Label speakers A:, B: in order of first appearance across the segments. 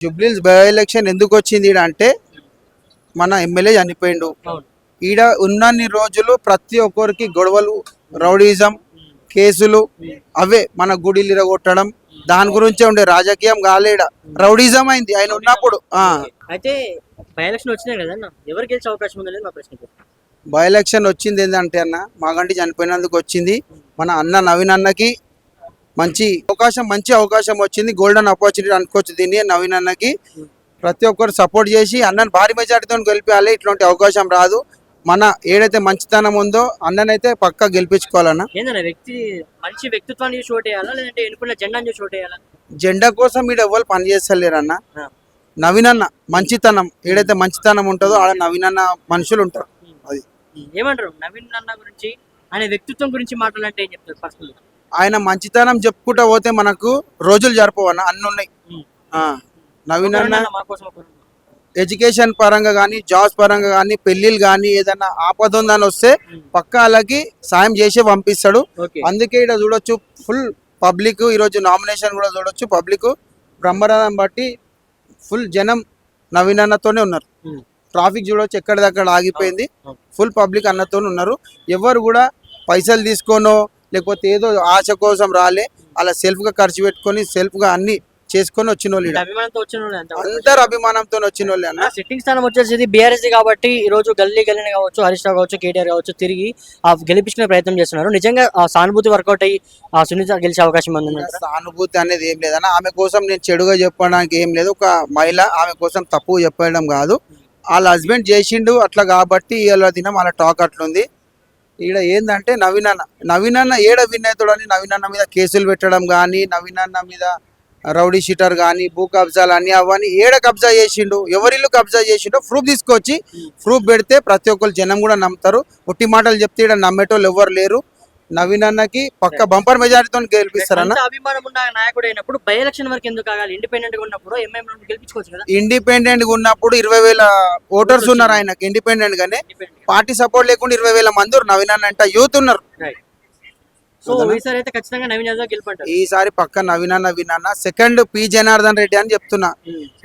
A: Jubilee Hills by election ఎందుకు వచ్చింది ఈడ అంటే మన ఎమ్మెల్యే చనిపోయిండు. ఈడ ఉన్నన్ని రోజులు ప్రతి ఒక్కరికి గొడవలు, రౌడీజం కేసులు, అవే మన గుడిలు ఇరగొట్టడం, దాని గురించే ఉండే, రాజకీయం కాలేడ, రౌడీజం అయింది ఆయన ఉన్నప్పుడు.
B: అయితే బై ఎలక్షన్ వచ్చినాయి కదా అన్న, ఎవరు గెలిచే అవకాశం ఉందనేది మా ప్రశ్న.
A: బై ఎలక్షన్ వచ్చింది ఏంటంటే అన్న, మాగంటి చనిపోయినందుకు వచ్చింది. మన అన్న నవీన్ అన్నకి మంచి అవకాశం వచ్చింది. గోల్డెన్ ఆపర్చునిటీ అనుకోవచ్చు దీన్ని. నవీన్ అన్నకి ప్రతి ఒక్కరు సపోర్ట్ చేసి అన్నను భారీ మెజార్టీతో గెలిపించాలి. ఇట్లాంటి అవకాశం రాదు. మన ఏదైతే మంచితనం ఉందో అన్ననైతే పక్కా గెలిపించుకోవాలన్న.
B: వ్యక్తి మంచి వ్యక్తిత్వాన్ని చూసి ఓటేయాలా, లేదంటే ఎన్నుకున్న జెండాని చూసి ఓటేయాలా?
A: జెండా కోసం ఈడ ఎవరు పని చేస్తలేరన్న. నవీన్ అన్న మంచితనం, ఏదైతే మంచితనం ఉంటుందో ఆడ నవీన్ అన్న మనుషులు ఉంటారు. అది
B: ఏమంటారు నవీన్ అన్న గురించి, ఆయన వ్యక్తిత్వం గురించి మాట్లాడాలంటే ఏం చెప్తారు? పర్సనల్
A: ఆయన మంచితనం చెప్పుకుంటా పోతే మనకు రోజులు జరపవన్న, అన్ని ఉన్నాయి. నవీన్ అన్న ఎడ్యుకేషన్ పరంగా కానీ, జాబ్స్ పరంగా కానీ, పెళ్లిళ్ళు కానీ, ఏదైనా ఆపద ఉందని వస్తే పక్కా వాళ్ళకి సాయం చేసి పంపిస్తాడు. అందుకే ఇక్కడ చూడొచ్చు ఫుల్ పబ్లిక్, ఈరోజు నామినేషన్ కూడా చూడొచ్చు పబ్లిక్ బ్రహ్మరథం బట్టి ఫుల్ జనం నవీన్ అన్నతోనే ఉన్నారు. ట్రాఫిక్ చూడొచ్చు ఎక్కడిదక్కడ ఆగిపోయింది. ఫుల్ పబ్లిక్ అన్నతో ఉన్నారు. ఎవరు కూడా పైసలు తీసుకోనో లేకపోతే ఏదో ఆశ కోసం రాలే, అలా సెల్ఫ్ గా ఖర్చు పెట్టుకొని సెల్ఫ్ గా అన్ని చేసుకొని వచ్చిన వాళ్ళు, అందరు అభిమానంతో వచ్చిన వాళ్ళు అన్న.
B: సిట్టింగ్ స్థానం వచ్చేసి బీఆర్ఎస్ కాబట్టి ఈ రోజు గల్లీ కావచ్చు, హరీష్ రావు కావచ్చు, కేటీఆర్ కావచ్చు తిరిగి గెలిపించుకునే ప్రయత్నం చేస్తున్నారు. నిజంగా ఆ సానుభూతి వర్కౌట్ అయ్యి ఆ సునీత గెలిచే అవకాశం ఉంది.
A: సానుభూతి అనేది ఏం లేదన్న. ఆమె కోసం నేను చెడుగా చెప్పడానికి ఏం లేదు. ఒక మహిళ, ఆమె కోసం తప్పు చెప్పడం కాదు. వాళ్ళ హస్బెండ్ చేసిండు అట్లా కాబట్టి ఇవాళ దినం వాళ్ళ టాక్ అట్లుంది. ఈడ ఏంటంటే నవీన్ అన్న ఏడ విన్ అవుతాడు అని నవీన్ అన్న మీద కేసులు పెట్టడం కానీ, నవీన్ అన్న మీద రౌడీ షీటర్ కానీ, భూ కబ్జాలు అని అవన్నీ ఏడ కబ్జా చేసిండు, ఎవరిల్లు కబ్జా చేసిండో ప్రూఫ్ తీసుకొచ్చి ప్రూఫ్ పెడితే ప్రతి ఒక్కరు జనం కూడా నమ్ముతారు. ఒట్టి మాటలు చెప్తే ఈడ నమ్మేటోళ్ళు ఎవరు లేరు. నవీన్ అన్నకి పక్క బంపర్ మెజారిటీతో గెలిపిస్తారన్న.
B: అభిమానం ఉన్న నాయకుడు అయినప్పుడు బై ఎలక్షన్ వరకు ఎందుకు ఆగాలి? ఇండిపెండెంట్ గా ఉన్నప్పుడు గెలిపించుకోవచ్చు కదా.
A: ఇండిపెండెంట్ గా ఉన్నప్పుడు 20,000 ఓటర్స్ ఉన్నారు ఆయనకి. ఇండిపెండెంట్ గానే పార్టీ సపోర్ట్ లేకుండా 20,000 మంది ఉన్నారు. నవీన్ అన్న అంటే యూత్ ఉన్నారు. ఈసారి పక్క నవీన్ అన్న. సెకండ్ పి జనార్దన్ రెడ్డి అని చెప్తున్నా.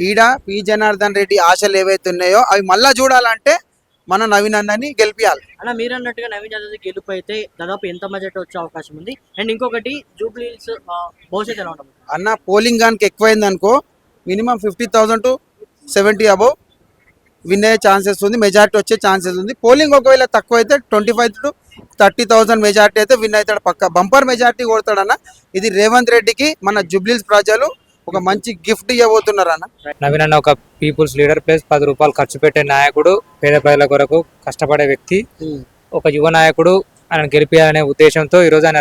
A: ఈడ పి జనార్దన్ రెడ్డి ఆశలు ఏవైతే ఉన్నాయో అవి మళ్ళా చూడాలంటే మన నవీన్ అన్నని గెలిపియాలి
B: అన్న. మీరు అన్నట్టుగా నవీన్ యాదవ్ గెలుపు అయితే దాదాపు ఎంత మెజారిటీ వచ్చే అవకాశం ఉంది? అండ్ ఇంకొకటి జూబ్లీహిల్స్ భవిష్యత్తు ఎలా ఉంటుంది
A: అన్న? పోలింగ్ గానికి ఎక్కువైంది అనుకో, మినిమం 50,000 to 70 అబౌవ్ విన్ అయ్యే ఛాన్సెస్ ఉంది. మెజారిటీ వచ్చే ఛాన్సెస్ ఉంది. పోలింగ్ ఒకవేళ తక్కువ అయితే 25,000 to 30,000 మెజారిటీ అయితే విన్ అవుతాడు. పక్క బంపర్ మెజారిటీ కొడతాడన్న. ఇది రేవంత్ రెడ్డికి మన జూబ్లీహిల్స్ ప్రజలు ఒక మంచి గిఫ్ట్ ఇవ్వబోతున్నారు అన్న.
C: నవీన్ అన్న ఒక పీపుల్స్ లీడర్ ప్లస్ 10 రూపాయలు ఖర్చు పెట్టే నాయకుడు, పేద ప్రజల కొరకు కష్టపడే వ్యక్తి, ఒక యువ నాయకుడు. ఆయన గెలిపించాలనే ఉద్దేశంతో ఈ రోజు ఆయన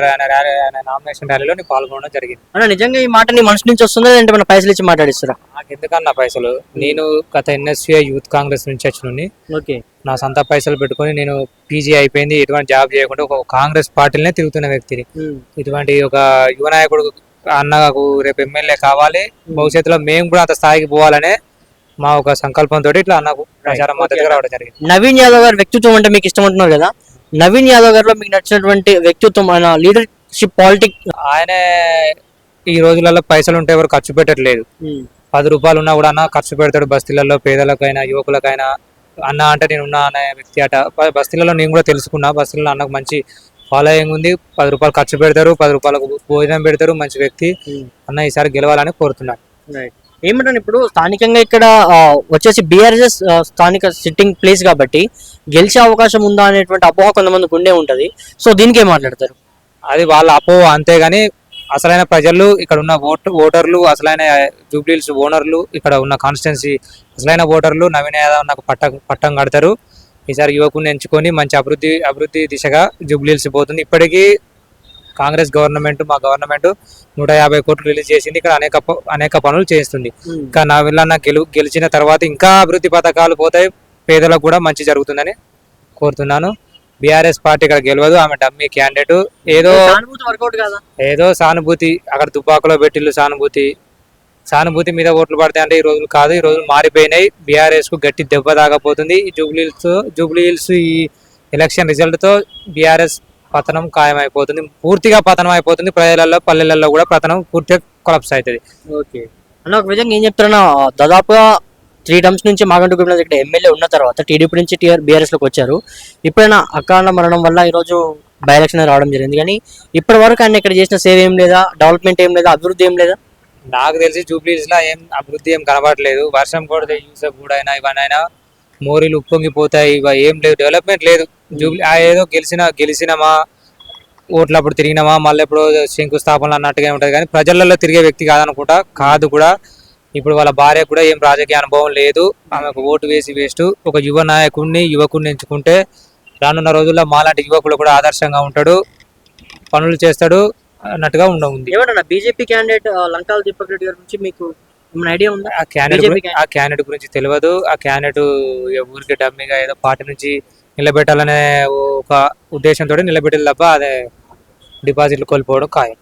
C: నామినేషన్ ర్యాలీలో పాల్గొనడం జరిగింది.
B: అన్న నిజంగా ఈ మాట నీ మనసు నుంచి వస్తుందా, లేదంటే మన పైసలు ఇచ్చి మాట్లాడిస్తారా?
C: నాకు ఎందుకన్నా పైసలు, నేను గత ఎన్ఎస్యూఐ యూత్ కాంగ్రెస్ నుంచి వచ్చిన నా సొంత పైసలు పెట్టుకుని నేను పీజీ అయిపోయింది, ఎటువంటి జాబ్ చేయకుండా ఒక కాంగ్రెస్ పార్టీలనే తిరుగుతున్న వ్యక్తిని. ఇటువంటి ఒక యువ నాయకుడు అన్నకు రేపు ఎమ్మెల్యే కావాలి, భవిష్యత్తులో మేము కూడా అంత స్థాయికి పోవాలనే మా ఒక సంకల్పంతో ఇట్లా అన్నకు ప్రచారం మద్దతుగా రావడం జరిగింది.
B: నవీన్ యాదవ్ గారి వ్యక్తిత్వం అంటే మీకు ఇష్టం అంటున్నారు కదా, నవీన్ యాదవ్ గారిలో మీకు నచ్చినటువంటి వ్యక్తిత్వం, ఆయన లీడర్షిప్, పాలిటిక్స్?
C: ఆయనే ఈ రోజులలో పైసలు ఉంటే ఎవరు ఖర్చు పెట్టట్లేదు. 10 రూపాయలు ఉన్నా కూడా అన్న ఖర్చు పెడతాడు. బస్తీలలో పేదలకైనా యువకులకైనా అన్న అంటే నేను ఉన్నా అనే వ్యక్తి అట. బస్తీలలో నేను కూడా తెలుసుకున్నా. బస్తీలలో అన్నకు మంచి ఫాలోయింగ్ ఉంది. 10 రూపాయలు ఖర్చు పెడతారు, 10 రూపాయలకు భోజనం పెడతారు. మంచి వ్యక్తి అన్న. ఈసారి గెలవాలని కోరుతున్నాను.
B: ఏమంటాను, ఇప్పుడు స్థానికంగా ఇక్కడ వచ్చేసి బీఆర్ఎస్ స్థానిక సిట్టింగ్ ప్లేస్ కాబట్టి గెలిచే అవకాశం ఉందా అనేటువంటి అపోహ కొంతమందికి ఉండే ఉంటది. సో దీనికి ఏం మాట్లాడతారు?
C: అది వాళ్ళ అపోహ అంతేగాని అసలైన ప్రజలు, ఇక్కడ ఉన్న ఓటర్లు, అసలైన జూబ్లీహిల్స్ ఓనర్లు, ఇక్కడ ఉన్న కాన్స్టిట్యున్సీ అసలైన ఓటర్లు నవీన్ యాదవ్ నాకు పట్టం కడతారు. ఈసారి యువకుని ఎంచుకొని మంచి అభివృద్ధి దిశగా జూబ్లీహిల్స్ పోతుంది. ఇప్పటికీ కాంగ్రెస్ గవర్నమెంట్, మా గవర్నమెంట్ 150 కోట్లు రిలీజ్ చేసింది. ఇక్కడ అనేక పనులు చేస్తుంది. ఇంకా నా వీళ్ళన్న గెలిచిన తర్వాత ఇంకా అభివృద్ధి పథకాలు పోతాయి, పేదలకు కూడా మంచి జరుగుతుందని కోరుతున్నాను. బీఆర్ఎస్ పార్టీ ఇక్కడ గెలవదు, ఆమె డమ్మీ క్యాండిడేట్. ఏదో సానుభూతి అక్కడ దుబ్బాకలో పెట్టిల్లు సానుభూతి మీద ఓట్లు పడతాయి అంటే ఈ రోజులు కాదు. ఈ రోజులు మారిపోయినాయి. బీఆర్ఎస్ కు గట్టి దెబ్బ తాగపోతుంది. జూబ్లీహిల్స్ ఈ ఎలక్షన్ రిజల్ట్ తో బీఆర్ఎస్ పతనం ఖాయమైపోతుంది, పూర్తిగా పతనం అయిపోతుంది. ప్రజలలో, పల్లెలలో కూడా పతనం పూర్తిగా కొలాప్స్ అవుతుంది.
B: అన్న ఒక విధంగా ఏం చెప్తారన్నా, దాదాపుగా 3 టర్మ్స్ నుంచి మాగంటి గోపీనాథ్ ఇక్కడ ఎమ్మెల్యే ఉన్న తర్వాత టీడీపీ నుంచి బీఆర్ఎస్ లోకి వచ్చారు. ఇప్పుడైనా అకారణ మరణం వల్ల ఈరోజు బై ఎలక్షన్ రావడం జరిగింది. కానీ ఇప్పటి వరకు ఆయన ఇక్కడ చేసిన సేవ ఏం లేదా, డెవలప్మెంట్ ఏం లేదా, అభివృద్ధి ఏం లేదా?
C: నాకు తెలిసి జూబ్లీస్ లో ఏం అభివృద్ధి ఏం కనబడట్లేదు. వర్షం కొడితే యూసఫ్ కూడా అయినా ఇవన్నీ మోరీలు ఉప్పొంగిపోతాయి, ఇవ ఏం లేదు, డెవలప్మెంట్ లేదు. జూబ్లీ ఏదో గెలిచినామా, ఓట్లప్పుడు తిరిగినామా, మళ్ళీ ఎప్పుడు శంకుస్థాపనలు అన్నట్టుగా ఉంటది. కానీ ప్రజలలో తిరిగే వ్యక్తి కాదనుకుంటా, కాదు కూడా. ఇప్పుడు వాళ్ళ భార్య కూడా ఏం రాజకీయ అనుభవం లేదు, ఆమెకు ఓటు వేసి వేస్ట్. ఒక యువకుడిని ఎంచుకుంటే రానున్న రోజుల్లో మాలాంటి యువకులు కూడా ఆదర్శంగా ఉంటాడు, పనులు చేస్తాడు అన్నట్టుగా ఉంది.
B: ఏమన్నా బీజేపీ క్యాండిడేట్ లంకాల దీపక్ రెడ్డి గారి నుంచి మీకు ఏమైనా ఐడియా ఉందా?
C: ఆ క్యాండిడేట్ గురించి తెలియదు. ఆ క్యాండిడేట్ ఊరికి డమ్మిగా ఏదో పార్టీ నుంచి నిలబెట్టాలనే ఒక ఉద్దేశంతో నిలబెట్టాలి తప్ప అదే డిపాజిట్లు కోల్పోవడం ఖాయం.